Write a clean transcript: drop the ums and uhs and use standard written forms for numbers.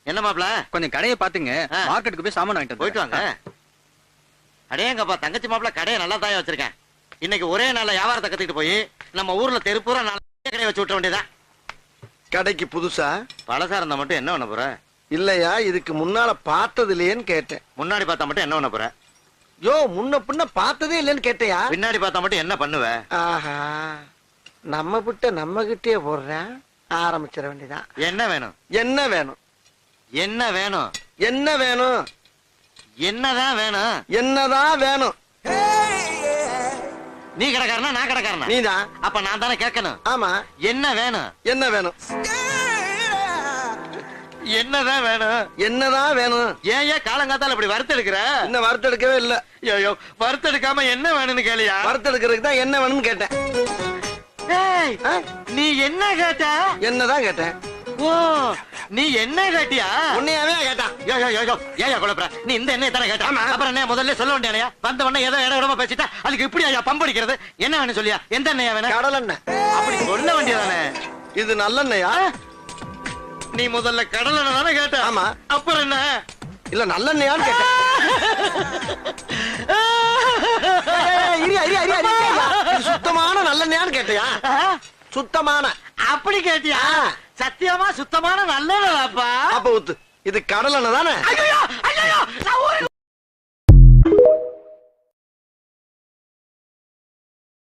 என்ன மாப்ள? கொஞ்சம் கடையை பாத்துங்க, மார்க்கெட்டுக்கு போய் சாமான் வாங்கிட்டு போயிட்டு வாங்க. அடேங்கப்பா, தங்கச்சி மாப்ள கடையை நல்லா தாயா வச்சிருக்கேன். இன்னைக்கு ஒரே நாள்ல வியாபாரத்தை கத்துக்கிட்டு போய் நம்ம ஊர்ல தெருப்பூரா கடையை வச்சு விட்ட வேண்டியதான். கடைக்கு புதுசா? பழசா இருந்தா மட்டும் என்ன பண்ண போற? இல்லையா, இதுக்கு முன்னால பார்த்தது இல்லையேன்னு கேட்டேன். முன்னாடி பார்த்தா மட்டும் என்ன பண்ண போற? யோ, முன்ன பின்ன பார்த்ததே இல்லைன்னு கேட்டையா? பின்னாடி பார்த்தா மட்டும் என்ன பண்ணுவ? ஆஹா, நம்ம கிட்ட நம்ம கிட்டே போடுறேன். ஆரம்பிச்சிட வேண்டியதான். என்ன வேணும்? என்ன வேணும்? என்ன வேணும்? என்ன வேணும்? என்னதான் வேணும்? என்னதான் வேணும்? நீ கடைக்காரனா நான் கடைக்காரனா? நீதான். அப்ப நான் தானே கேட்கணும். ஆமா. என்ன வேணும்? என்ன வேணும்? என்னதான் வேணும்? என்னதான் வேணும்? ஏன் காலங்காத்தால இப்படி வறுத்தெடுக்கிற? இன்னும் வறுத்தெடுக்கவே இல்ல. ஐயோ, வறுத்தெடுக்காம என்ன வேணும்னு கேளியா? வறுத்தெடுக்கிறதுக்கு தான் என்ன வேணும்னு கேட்டேன். ஏய், நீ என்ன கேட்ட? என்னதான் கேட்டேன். ஓ, நீ என்ன கேட்டியா? உன்னையாவே கேட்டான். ஏயா குழப்பற? நீ இந்த எண்ணெய் தானே கேட்ட? ஆமா. அப்புறம் என்ன முதல்ல சொல்ல வேண்டியா? வந்த உடனே ஏதோ இட விடமா பேசிட்டா அதுக்கு இப்படி ஐயா பம்படிக்கிறது? என்ன வேணும் சொல்லியா? எந்த எண்ணெயா வேணும்? கடலெண்ணெய். அப்படி சொல்ல வேண்டியதானே. இது நல்லெண்ணெயா? நீ முதல்ல கடலெண்ணெய் தானே கேட்ட? ஆமா. அப்புறம் என்ன? இல்ல நல்லெண்ணெயான்னு கேட்டேன். சுத்தமான நல்லெண்ணெயான்னு கேட்டியா? சுத்தமான. அப்படி கேட்டியா? சத்தியமா சுத்தமான நல்லெண்ணெய்ப்பா. அப்ப ஊத்து. இது கடலெண்ணெய் தானே? ஐயோ,